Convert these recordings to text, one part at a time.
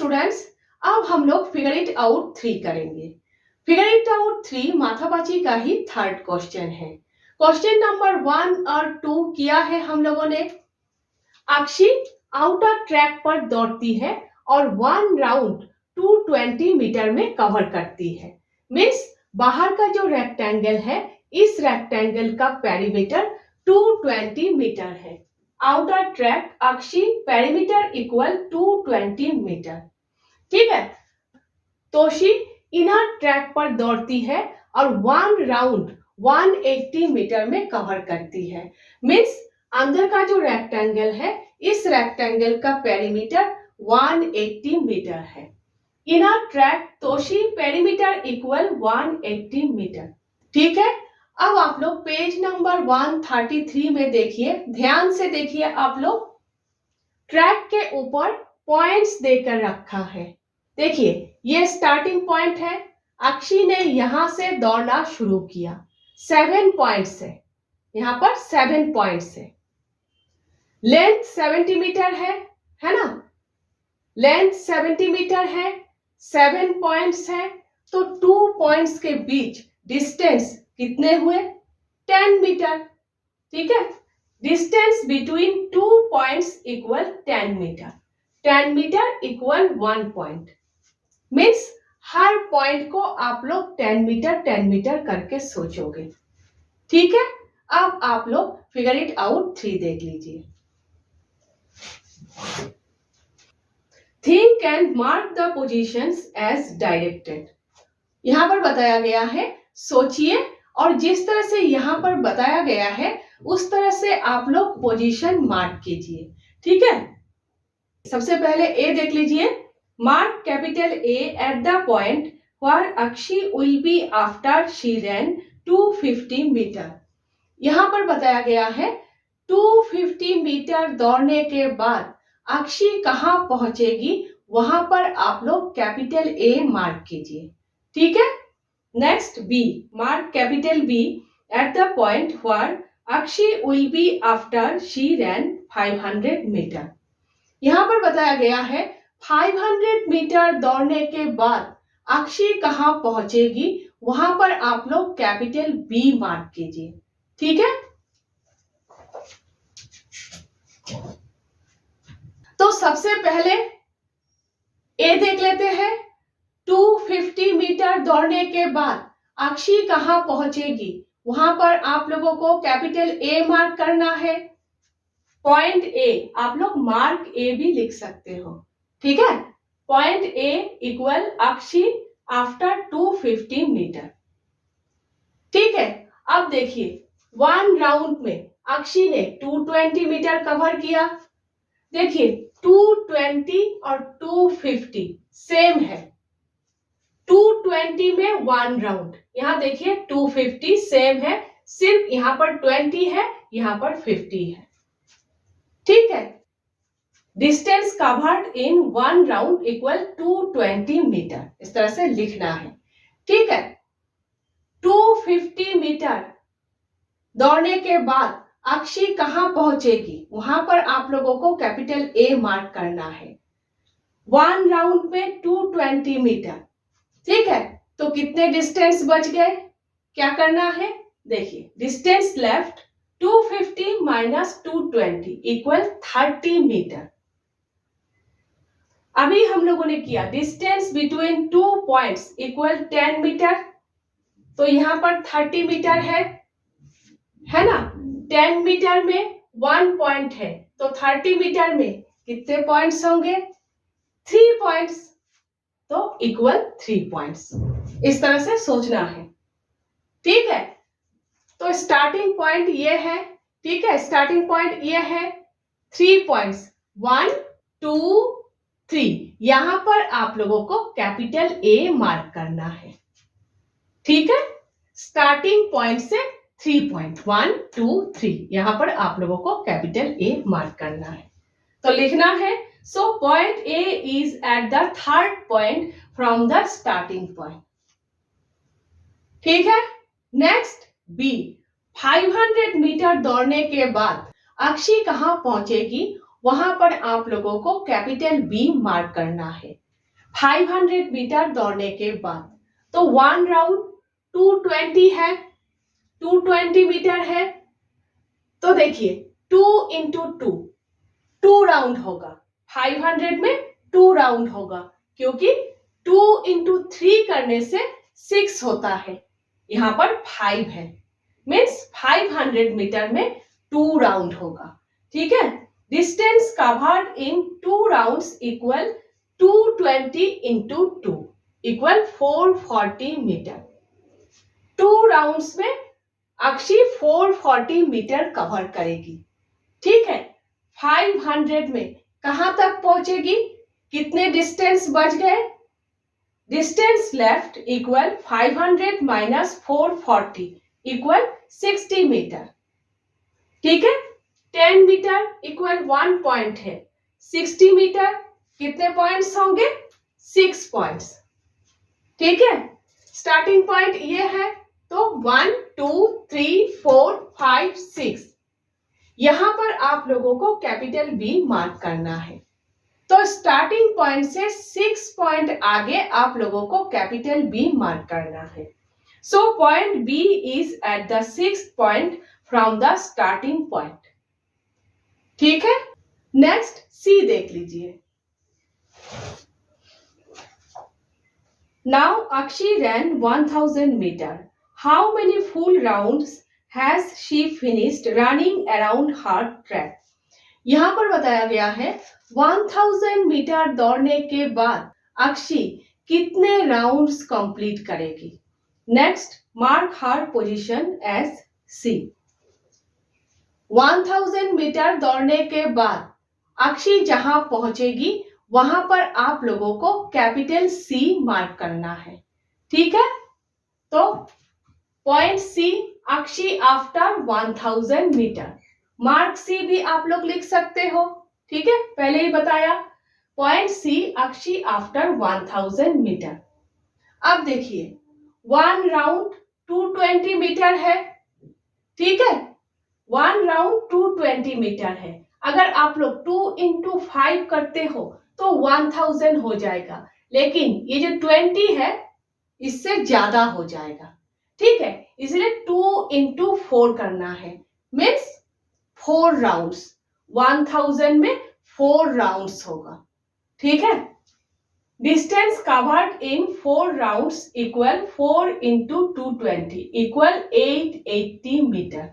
Students, अब हम लोग फिगर इट आउट 3 करेंगे। फिगर इट आउट 3 माथापाची का ही थर्ड क्वेश्चन है। क्वेश्चन नंबर 1 और 2 किया है हम लोगों ने। अक्षी आउटर ट्रैक पर दौड़ती है और 1 राउंड 220 मीटर में कवर करती है। मीन्स बाहर का जो रेक्टेंगल है, इस रेक्टेंगल का पेरीमीटर 220 मीटर है। आउटर ट्रैक अक्षी पेरीमीटर इक्वल 220 मीटर। ठीक है, तोशी इनर ट्रैक पर दौड़ती है और 1 राउंड 180 मीटर में कवर करती है। मीन्स अंदर का जो रेक्टेंगल है, इस रेक्टेंगल का पेरीमीटर 180 मीटर है। Inner track Toshi perimeter equal 180 metre. ठीक है, अब आप लोग पेज नंबर 133 में देखिए, ध्यान से देखिए। आप लोग ट्रैक के ऊपर पॉइंट्स देकर रखा है। देखिए, ये स्टार्टिंग पॉइंट है। अक्षी ने यहां से दौड़ना शुरू किया 7 पॉइंट से। यहां पर 7 पॉइंट्स है। लेंथ 70 मीटर है ना। लेंथ 70 मीटर है, 7 पॉइंट्स है, तो 2 पॉइंट्स के बीच डिस्टेंस कितने हुए? 10 मीटर। ठीक है, distance between 2 points equal 10 metre. 10 metre equal 1 point. Means हर पॉइंट को आप लोग 10 मीटर करके सोचोगे। ठीक है, अब आप लोग फिगर इट आउट 3 देख लीजिए। Think and mark the positions as directed. यहां पर बताया गया है, सोचिए और जिस तरह से यहां पर बताया गया है उस तरह से आप लोग पोजीशन मार्क कीजिए। ठीक है, सबसे पहले ए देख लीजिए। Mark capital A at the point where Akshi will be after she ran 250 metre. यहां पर बताया गया है 250 मीटर दौड़ने के बाद अक्षी कहां पहुंचेगी, वहां पर आप लोग कैपिटल ए मार्क कीजिए। ठीक है, next B, mark capital B at the point where Akshi will be after she ran 500 metre. यहां पर बताया गया है 500 मीटर दौड़ने के बाद अक्षी कहां पहुंचेगी, वहां पर आप लोग कैपिटल बी मार्क कीजिए। ठीक है, तो सबसे पहले ए देख लेते हैं। 250 मीटर दौड़ने के बाद अक्षी कहां पहुंचेगी, वहां पर आप लोगों को कैपिटल ए मार्क करना है। पॉइंट ए, आप लोग मार्क ए भी लिख सकते हो। ठीक है, point A equal Akshi after 250 metre. ठीक है, अब देखिए 1 राउंड में अक्षी ने 220 मीटर कवर किया। देखिए 220 और 250 सेम है। 220 में 1 राउंड, यहां देखिए 250 सेम है, सिर्फ यहां पर 20 है, यहां पर 50 है। ठीक है, distance covered in 1 round equal 220 metre, इस तरह से लिखना है। ठीक है, 250 मीटर दौड़ने के बाद अक्षी कहां पहुंचेगी, वहां पर आप लोगों को कैपिटल ए मार्क करना है। 1 राउंड में 220 मीटर। ठीक है, तो कितने डिस्टेंस बच गए? क्या करना है? देखिए, distance left 250 minus 220 equal 30 metre. अभी हम लोगों ने किया distance between 2 points equal 10 metre, तो यहां पर 30 मीटर है ना। 10 मीटर में 1 पॉइंट है, तो 30 मीटर में कितने पॉइंट्स होंगे? 3 पॉइंट्स, तो इक्वल 3 पॉइंट्स। इस तरह से सोचना है। ठीक है, तो स्टार्टिंग पॉइंट ये है। ठीक है, स्टार्टिंग पॉइंट ये है। 3 पॉइंट्स 1 2 3, यहां पर आप लोगों को कैपिटल ए मार्क करना है। ठीक है, स्टार्टिंग पॉइंट से 3 पॉइंट 1 2 3, यहां पर आप लोगों को कैपिटल ए मार्क करना है। तो लिखना है, so point A is at the third point from the starting point. ठीक है, नेक्स्ट बी, 500 मीटर दौड़ने के बाद अक्षी कहां पहुंचेगी, वहां पर आप लोगों को कैपिटल बी मार्क करना है। 500 मीटर दौड़ने के बाद। तो 1 राउंड 220 है, 220 मीटर है। तो देखिए 2 इंटू 2 राउंड होगा। 500 में 2 राउंड होगा, क्योंकि 2 इंटू 3 करने से 6 होता है, यहाँ पर 5 है, मीन्स 500 मीटर में 2 राउंड होगा। ठीक है, distance covered in 2 rounds equal 220 into 2 equal 440 metre. 2 rounds में अक्षी 440 मीटर कवर करेगी। ठीक है, 500 में कहां तक पहुंचेगी, कितने डिस्टेंस बच गए, distance left equal 500 minus 440 equal 60 metre. ठीक है, 10 मीटर इक्वल 1 पॉइंट है, 60 मीटर कितने पॉइंट्स होंगे, 6 पॉइंट्स। ठीक है, स्टार्टिंग पॉइंट ये है, तो 1 2 3 4 5 6, यहां पर आप लोगों को कैपिटल बी मार्क करना है। तो स्टार्टिंग पॉइंट से 6 पॉइंट आगे आप लोगों को कैपिटल बी मार्क करना है। So point B is at the 6th point from the starting point. ठीक है, नेक्स्ट सी देख लीजिए। Now Akshi ran 1000 metre. How many full rounds has she finished running around her track. यहां पर बताया गया है 1000 मीटर दौड़ने के बाद अक्षी कितने राउंड्स कंप्लीट करेगी। नेक्स्ट मार्क हर पोजीशन एज सी। 1000 मीटर दौड़ने के बाद अक्षी जहां पहुंचेगी वहां पर आप लोगों को कैपिटल सी मार्क करना है। ठीक है, तो पॉइंट सी अक्षी आफ्टर 1000 मीटर, मार्क सी भी आप लोग लिख सकते हो। ठीक है, पहले ही बताया, पॉइंट सी अक्षी आफ्टर 1000 मीटर। अब देखिए 1 राउंड 220 मीटर है। ठीक है, 1 राउंड 220 मीटर है। अगर आप लोग 2 इंटू 5 करते हो तो 1000 हो जाएगा, लेकिन ये जो 20 है इससे ज्यादा हो जाएगा। ठीक है, इसलिए 2 इंटू 4 करना है, मीन्स 4 राउंड्स। 1000 में 4 राउंड्स होगा। ठीक है, distance covered in 4 rounds equal 4 into 220 equal 880 metre.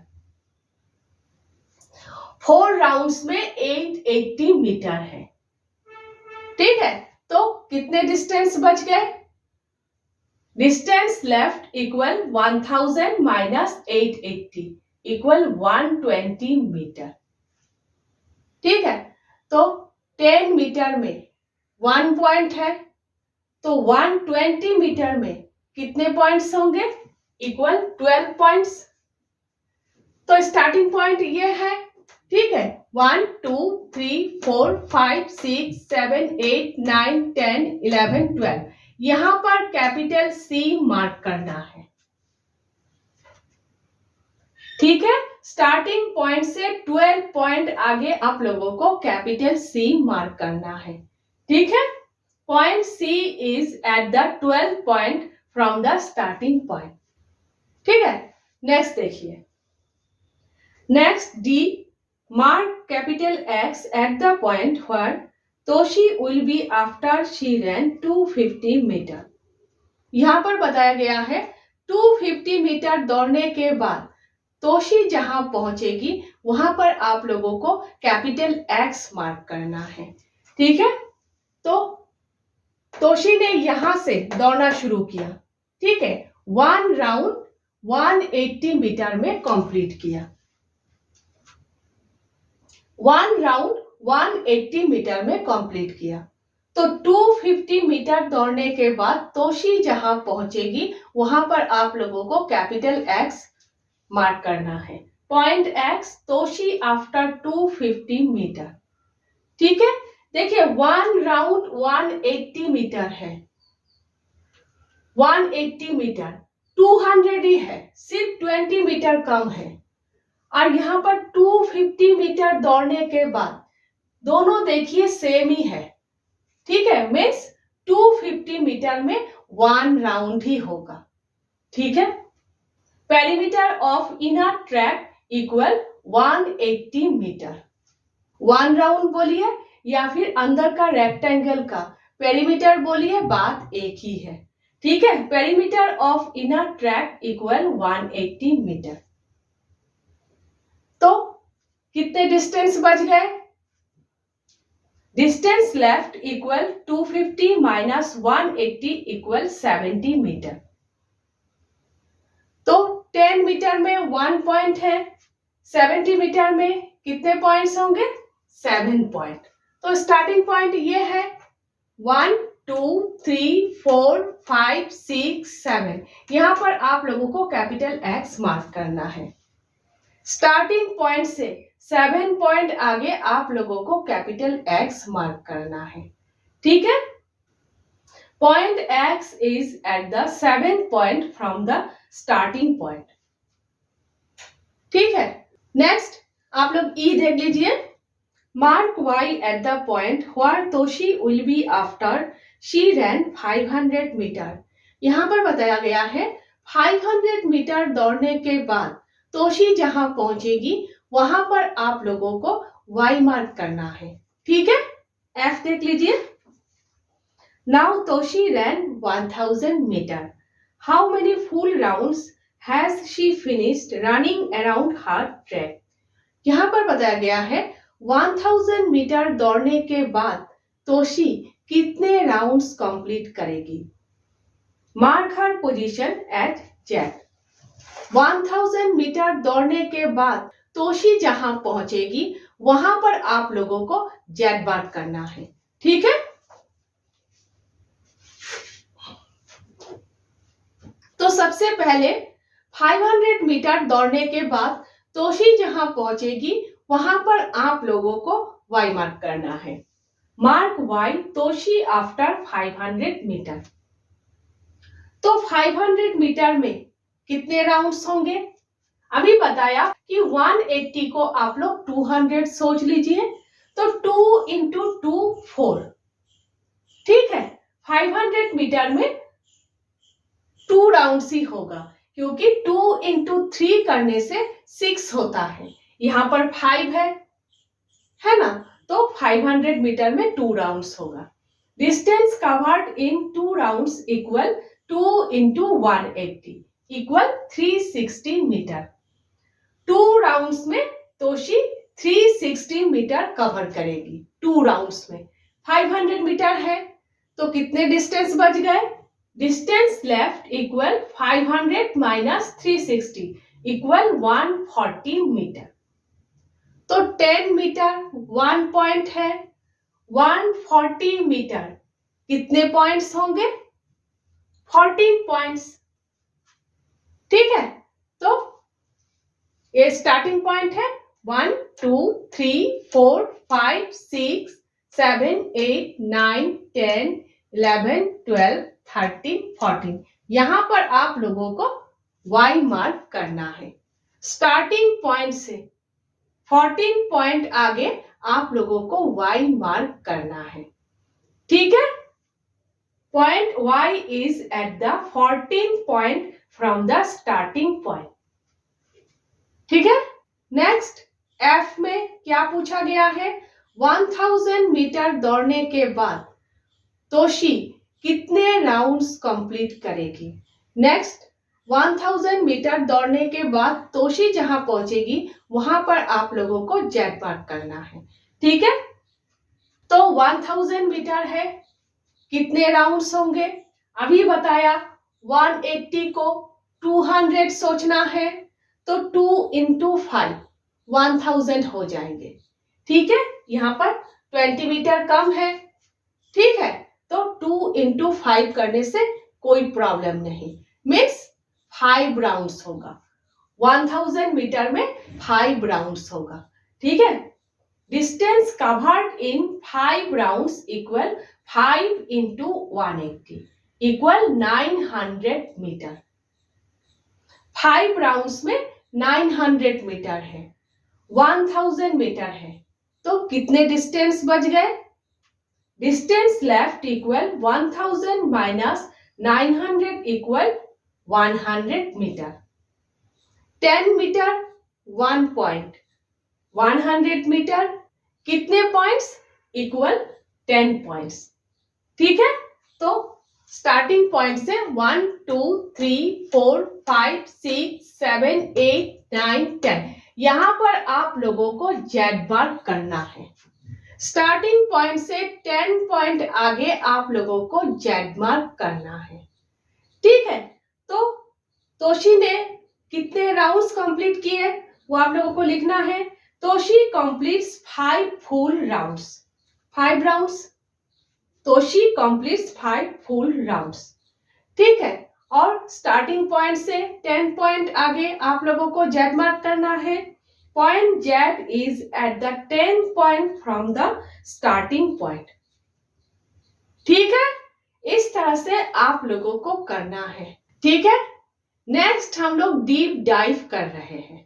4 rounds में 880 मीटर है। ठीक है, तो कितने डिस्टेंस बच गए, distance left equal 1000 minus 880 equal 120 metre. ठीक है, तो 10 मीटर में 1 पॉइंट है, तो 120 मीटर में कितने पॉइंट्स होंगे, इक्वल 12 पॉइंट्स। तो स्टार्टिंग पॉइंट ये है। ठीक है, 1 2 3 4 5 6 7 8 9 10 11 12, यहां पर कैपिटल सी मार्क करना है। ठीक है, स्टार्टिंग पॉइंट से 12 पॉइंट आगे आप लोगों को कैपिटल सी मार्क करना है। ठीक है, point C is at the 12 point from the starting point. ठीक है, नेक्स्ट देखिए। Next D, mark capital X at the point where Toshi will be after she ran 250 metre. यहां पर बताया गया है 250 मीटर दौड़ने के बाद तोशी जहां पहुंचेगी वहां पर आप लोगों को कैपिटल एक्स मार्क करना है। ठीक है, तो तोशी ने यहां से दौड़ना शुरू किया। ठीक है, 1 राउंड 180 मीटर में कंप्लीट किया। 1 राउंड 180 मीटर में कंप्लीट किया। तो 250 मीटर दौड़ने के बाद तोशी जहां पहुंचेगी वहां पर आप लोगों को कैपिटल एक्स मार्क करना है। Point x Toshi after 250 metre. ठीक है, देखिए 1 राउंड 180 मीटर है, 180 मीटर 200 ही है, सिर्फ 20 मीटर कम है। और यहां पर 250 मीटर दौड़ने के बाद दोनों देखिए सेम ही है। ठीक है, मीन्स मीटर में 1 राउंड ही होगा, ठीक है। Perimeter of inner track equal 180 metre. 1 round बोलिए या फिर अंदर का रेक्टेंगल का पेरीमीटर बोलिए, बात एक ही है, ठीक है। Perimeter of inner track equal 180 metre. तो कितने डिस्टेंस बच गए? Distance left equal 250 minus 180 equal 70 metre. तो 10 मीटर में 1 पॉइंट है, 70 मीटर में कितने पॉइंट्स होंगे? 7 पॉइंट। तो स्टार्टिंग पॉइंट ये है 1 2 3 4 5 6 7। यहां पर आप लोगों को कैपिटल एक्स मार्क करना है। स्टार्टिंग पॉइंट से 7 पॉइंट आगे आप लोगों को कैपिटल एक्स मार्क करना है, ठीक है। Point X is at the 7th point from the starting point, ठीक है। नेक्स्ट आप लोग ई देख लीजिए। Mark Y at the point where Toshi will be after she ran 500 metre. यहां पर बताया गया है 500 मीटर दौड़ने के बाद तोशी जहां पहुंचेगी वहां पर आप लोगों को वाई मार्क करना है, ठीक है। एफ देख लीजिए। Now Toshi ran 1000 metre. How many full rounds has she finished running around her track. यहां पर बताया गया है 1000 मीटर दौड़ने के बाद तोशी कितने राउंड्स कंप्लीट करेगी। मार्क हर पोजीशन एट जेड। 1000 मीटर दौड़ने के बाद तोशी जहां पहुंचेगी वहां पर आप लोगों को जेड मार्क करना है, ठीक है। तो सबसे पहले 500 मीटर दौड़ने के बाद तोशी जहां पहुंचेगी वहां पर आप लोगों को वाई मार्क करना है। Mark Y Toshi after 500 metre. तो 500 मीटर में कितने राउंड्स होंगे? अभी बताया कि 180 को आप लोग 200 सोच लीजिए, तो 2 इंटू 2 4, ठीक है। 500 मीटर में 2 राउंड्स ही होगा क्योंकि 2 इंटू 3 करने से 6 होता है। यहां पर 5 है ना, तो 500 मीटर में 2 राउंड्स होगा। Distance covered in 2 rounds equal 2 into 180 equal 360 metre. 2 rounds में तोशी 360 मीटर कवर करेगी। 2 राउंड्स में 500 मीटर है तो कितने डिस्टेंस बच गए? Distance left equal 500 minus 360 equal 140 metre. तो 10 मीटर 1 पॉइंट है, 140 मीटर कितने पॉइंट्स होंगे? 14 पॉइंट्स, ठीक है। तो ये स्टार्टिंग पॉइंट है 1 2 3 4 5 6 7 8 9 10 11 12 13 14। यहां पर आप लोगों को वाई मार्क करना है। स्टार्टिंग पॉइंट से 14 पॉइंट आगे आप लोगों को वाई मार्क करना है, ठीक है। Point Y is at the 14 point from the starting point, ठीक है। नेक्स्ट एफ में क्या पूछा गया है? 1000 मीटर दौड़ने के बाद तोशी कितने राउंड्स कंप्लीट करेगी। नेक्स्ट 1000 मीटर दौड़ने के बाद तोशी जहां पहुंचेगी वहां पर आप लोगों को जेड मार्क करना है, ठीक है। तो 1000 मीटर है, कितने राउंड्स होंगे? अभी बताया 180 को 200 सोचना है तो 2 इंटू 5 1000 हो जाएंगे, ठीक है। यहाँ पर 20 मीटर कम है, ठीक है। तो 2 इंटू 5 करने से कोई प्रॉब्लम नहीं, मीन्स 5 राउंड्स होगा। 1000 मीटर में 5 राउंड्स होगा, ठीक है। Distance covered in 5 rounds equal 5 into 180 equal 900 metre. 5 rounds में 900 मीटर है, 1000 मीटर है, तो कितने डिस्टेंस बच गए? Distance left equal 1000 minus 900 equal 100 metre. 10 metre 1 point, 100 metre कितने पॉइंट्स? Equal 10 points. ठीक है, तो स्टार्टिंग पॉइंट से 1 2 3 4 5 6 7 8 9 10 यहां पर आप लोगों को जेड मार्क करना है। स्टार्टिंग पॉइंट से 10 पॉइंट आगे आप लोगों को जेड मार्क करना है। ठीक है, तो तोशी ने कितने राउंड्स कंप्लीट किए वो आप लोगों को लिखना है। Toshi completes 5 full rounds. 5 rounds, Toshi completes 5 full rounds. ठीक है, और स्टार्टिंग पॉइंट से 10 पॉइंट आगे आप लोगों को जेड मार्क करना है। Point Z is at the 10 point from the starting point. ठीक है, इस तरह से आप लोगों को करना है। ठीक है, नेक्स्ट हम लोग डीप डाइव कर रहे हैं।